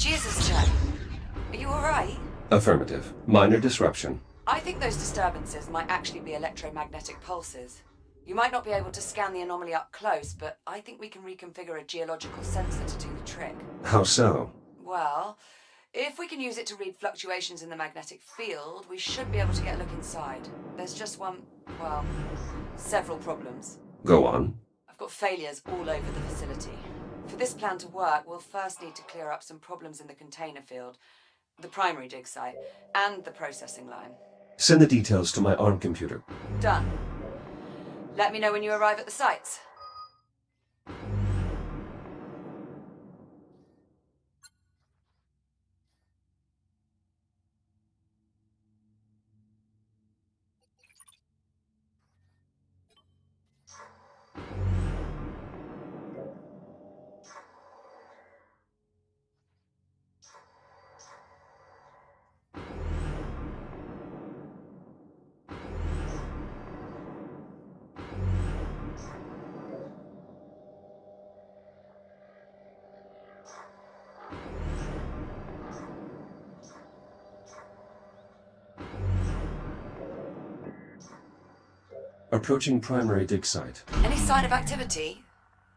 Jesus, Jack. Are you alright? Affirmative. Minor disruption. I think those disturbances might actually be electromagnetic pulses. You might not be able to scan the anomaly up close, but I think we can reconfigure a geological sensor to do the trick. How so? Well, if we can use it to read fluctuations in the magnetic field, we should be able to get a look inside. There's just several problems. Go on. I've got failures all over the facility. For this plan to work, we'll first need to clear up some problems in the container field, the primary dig site, and the processing line. Send the details to my ARM computer. Done. Let me know when you arrive at the sites. Approaching primary dig site. Any sign of activity?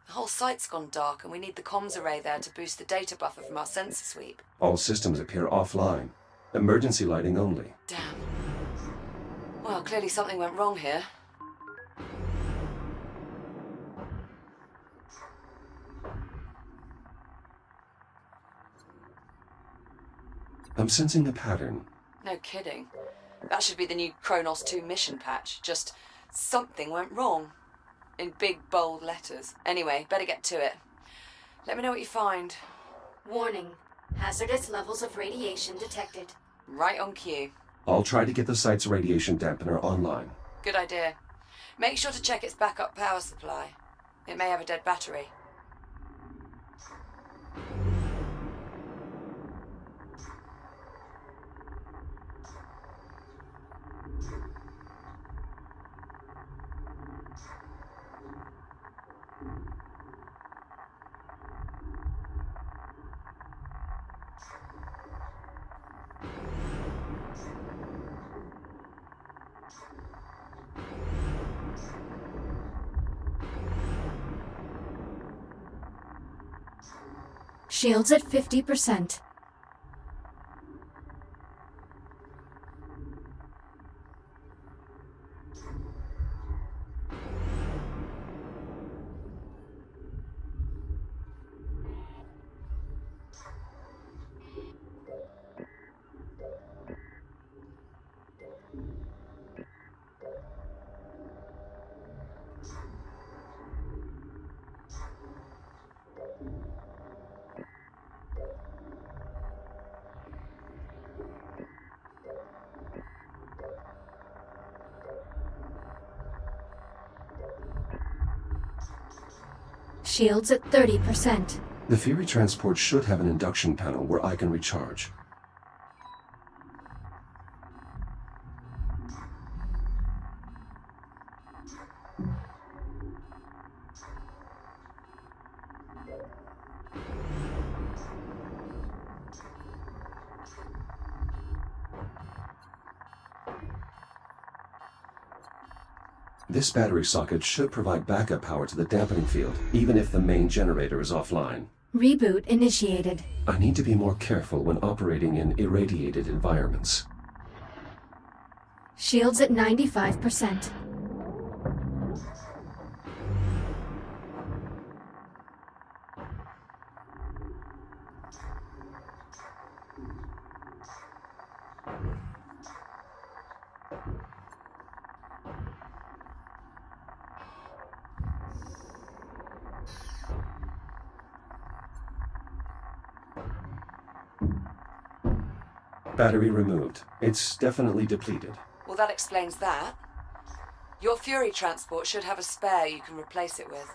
The whole site's gone dark and we need the comms array there to boost the data buffer from our sensor sweep. All systems appear offline. Emergency lighting only. Damn. Well, clearly something went wrong here. I'm sensing a pattern. No kidding. That should be the new Kronos 2 mission patch. Just something went wrong. In big, bold letters. Anyway, better get to it. Let me know what you find. Warning. Hazardous levels of radiation detected. Right on cue. I'll try to get the site's radiation dampener online. Good idea. Make sure to check its backup power supply. It may have a dead battery. Shields at 50%. Shields at 30%. The Fury transport should have an induction panel where I can recharge. This battery socket should provide backup power to the dampening field, even if the main generator is offline. Reboot initiated. I need to be more careful when operating in irradiated environments. Shields at 95%. Battery removed. It's definitely depleted. Well, that explains that. Your Fury transport should have a spare you can replace it with.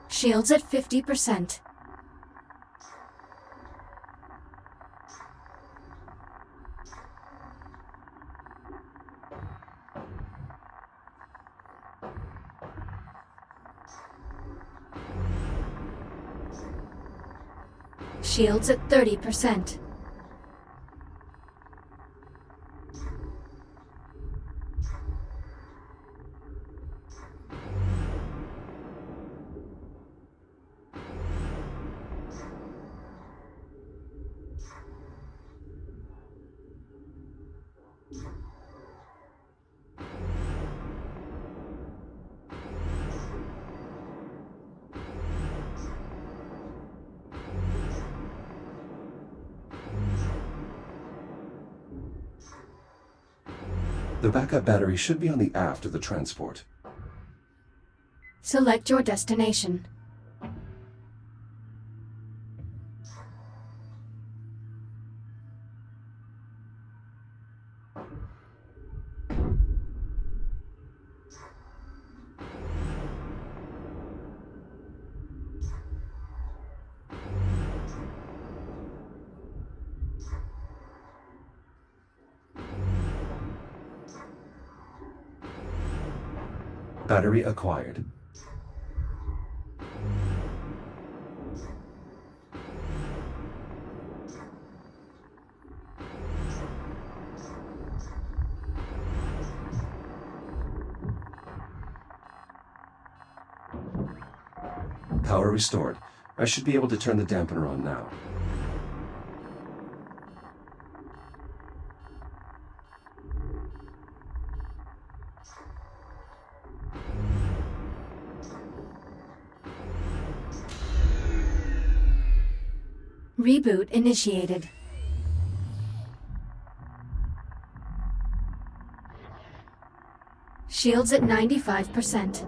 Shields at 50%. Shields at 30%. The backup battery should be on the aft of the transport. Select your destination. Battery acquired. Power restored. I should be able to turn the dampener on now. Reboot initiated. Shields at 95%.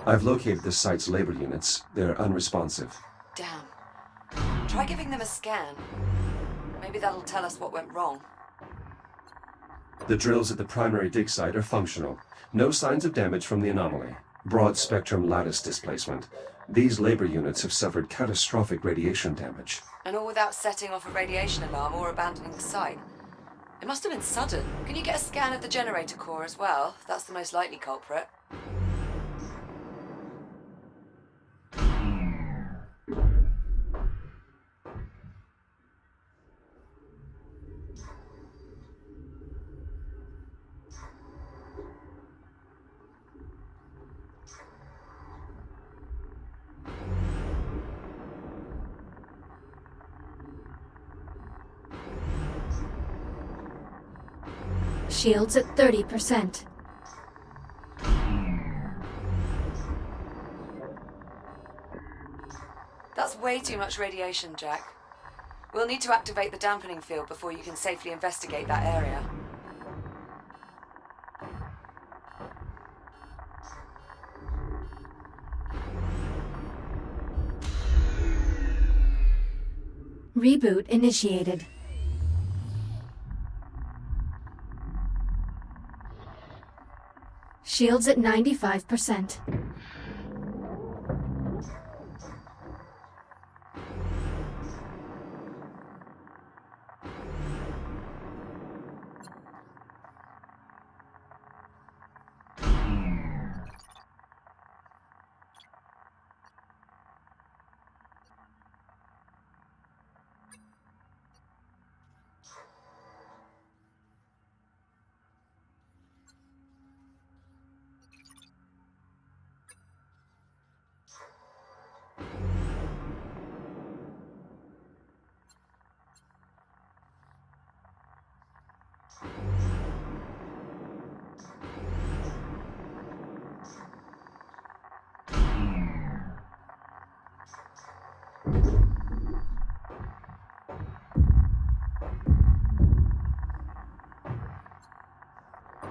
I've located the site's labor units. They're unresponsive. Damn. Try giving them a scan. Maybe that'll tell us what went wrong. The drills at the primary dig site are functional. No signs of damage from the anomaly. Broad-spectrum lattice displacement. These labor units have suffered catastrophic radiation damage. And all without setting off a radiation alarm or abandoning the site. It must have been sudden. Can you get a scan of the generator core as well? That's the most likely culprit. Shields at 30%. That's way too much radiation, Jack. We'll need to activate the dampening field before you can safely investigate that area. Reboot initiated. Shields at 95%.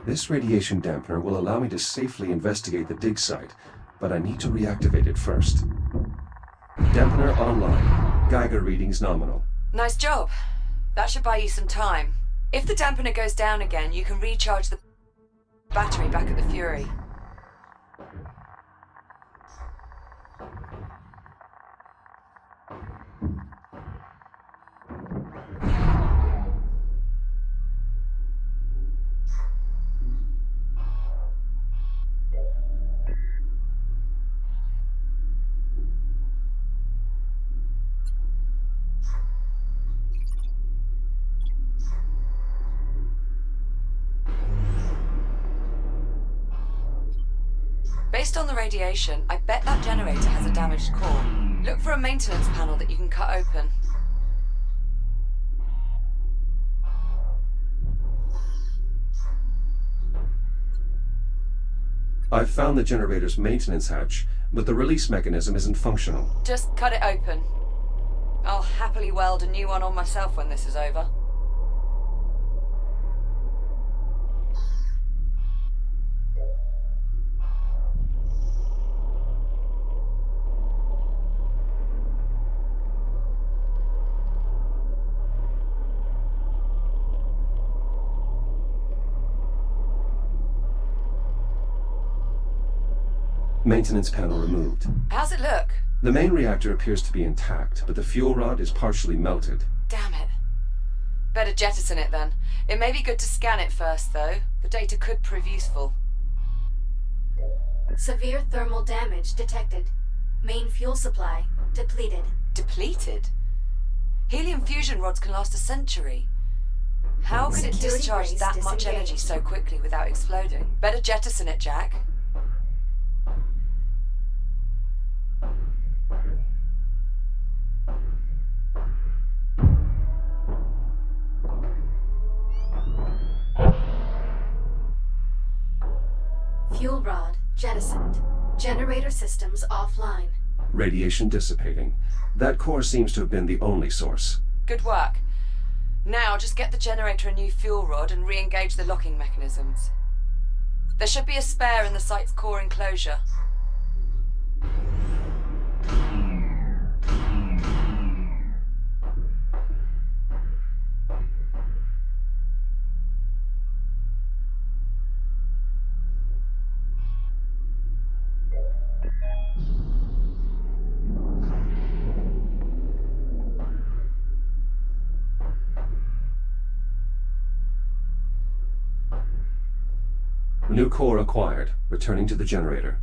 This radiation dampener will allow me to safely investigate the dig site, but I need to reactivate it first. Dampener online. Geiger readings nominal. Nice job. That should buy you some time. If the dampener goes down again, you can recharge the battery back at the Fury. Based on the radiation, I bet that generator has a damaged core. Look for a maintenance panel that you can cut open. I've found the generator's maintenance hatch, but the release mechanism isn't functional. Just cut it open. I'll happily weld a new one on myself when this is over. Maintenance panel removed. How's it look? The main reactor appears to be intact, but the fuel rod is partially melted. Damn it. Better jettison it then. It may be good to scan it first, though. The data could prove useful. Severe thermal damage detected. Main fuel supply depleted. Depleted? Helium fusion rods can last a century. How could it Security discharge brace that much energy disengaged. so quickly without exploding? Better jettison it, Jack. Fuel rod jettisoned. Generator systems offline. Radiation dissipating. That core seems to have been the only source. Good work. Now just get the generator a new fuel rod and re-engage the locking mechanisms. There should be a spare in the site's core enclosure. New core acquired. Returning to the generator.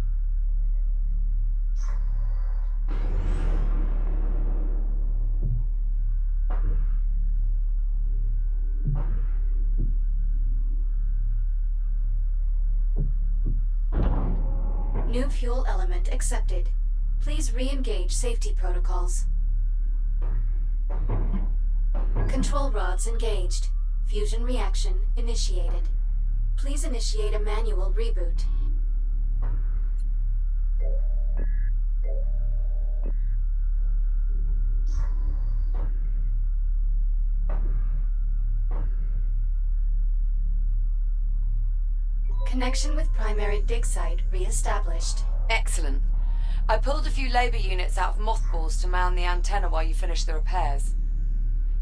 New fuel element accepted. Please re-engage safety protocols. Control rods engaged. Fusion reaction initiated. Please initiate a manual reboot. Connection with primary dig site re-established. Excellent. I pulled a few labor units out of mothballs to mount the antenna while you finish the repairs.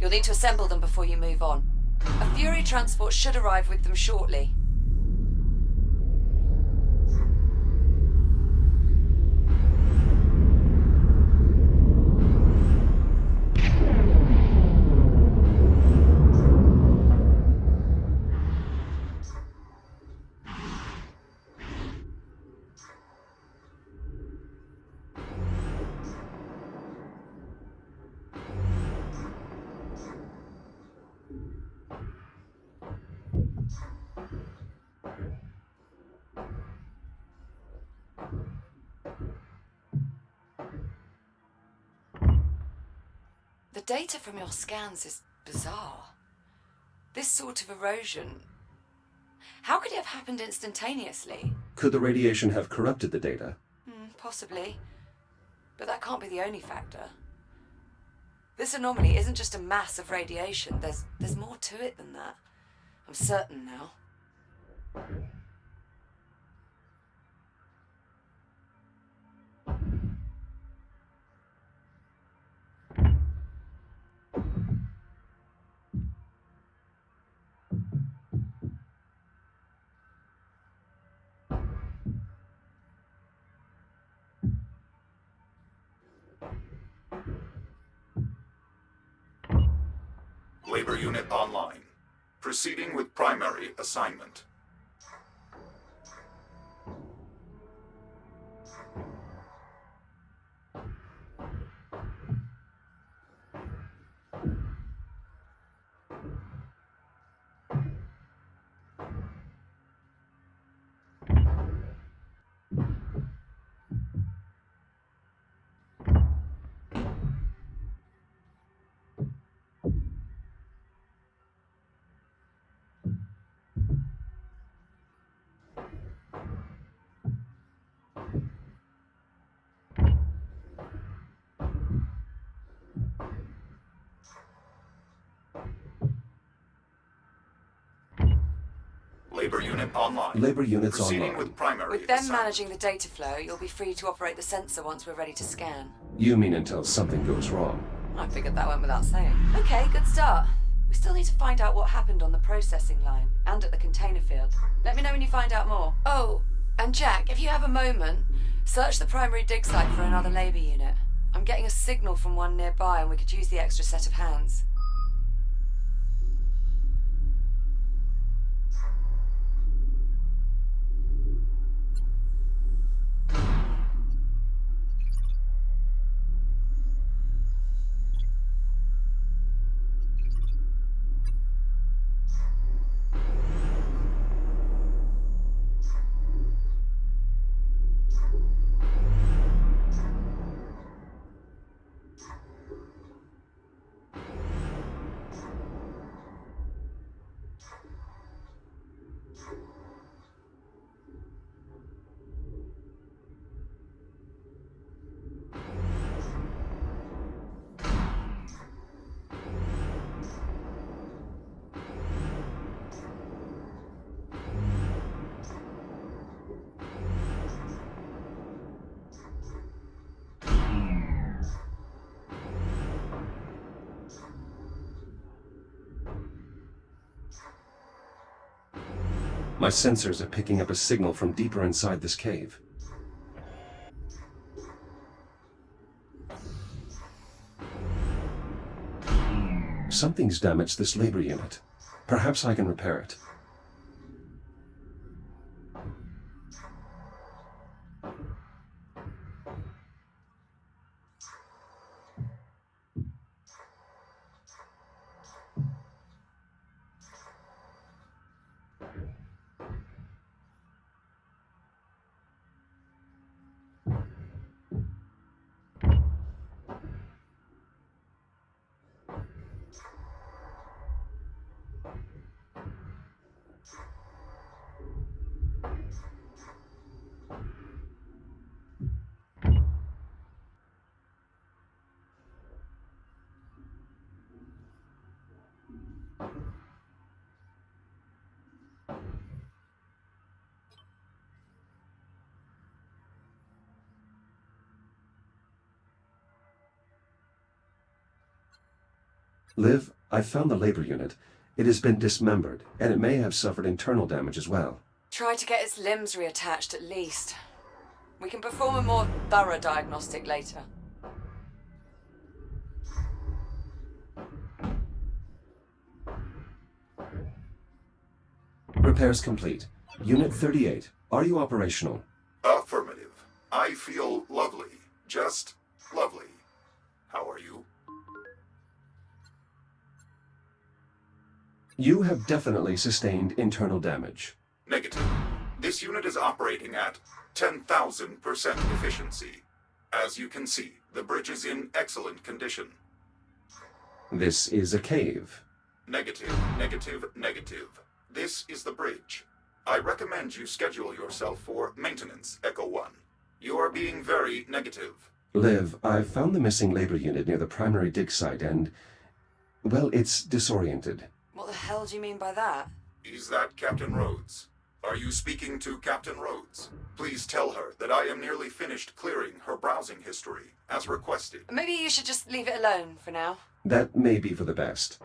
You'll need to assemble them before you move on. A Fury transport should arrive with them shortly. The data from your scans is bizarre. This sort of erosion... How could it have happened instantaneously? Could the radiation have corrupted the data? Possibly. But that can't be the only factor. This anomaly isn't just a mass of radiation. There's more to it than that. I'm certain now. Labor unit online. Proceeding with primary assignment. Labor unit online. Labor units Proceeding online. with primary With them assignment. managing the data flow, you'll be free to operate the sensor once we're ready to scan. You mean until something goes wrong? I figured that went without saying. Okay, good start. We still need to find out what happened on the processing line and at the container field. Let me know when you find out more. Oh, and Jack, if you have a moment, search the primary dig site for another labor unit. I'm getting a signal from one nearby and we could use the extra set of hands. My sensors are picking up a signal from deeper inside this cave. Something's damaged this labor unit. Perhaps I can repair it. Liv, I found the labor unit. It has been dismembered, and it may have suffered internal damage as well. Try to get its limbs reattached at least. We can perform a more thorough diagnostic later. Repairs complete. Unit 38, are you operational? Affirmative. I feel lovely. Just lovely. How are you? You have definitely sustained internal damage. Negative. This unit is operating at 10,000% efficiency. As you can see, the bridge is in excellent condition. This is a cave. Negative, negative, negative. This is the bridge. I recommend you schedule yourself for maintenance, Echo 1. You are being very negative. Liv, I've found the missing labor unit near the primary dig site and... well, it's disoriented. What the hell do you mean by that? Is that Captain Rhodes? Are you speaking to Captain Rhodes? Please tell her that I am nearly finished clearing her browsing history, as requested. Maybe you should just leave it alone for now. That may be for the best.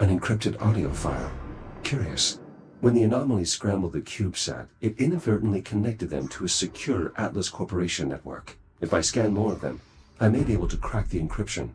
An encrypted audio file. Curious. When the anomaly scrambled the CubeSat, it inadvertently connected them to a secure Atlas Corporation network. If I scan more of them, I may be able to crack the encryption.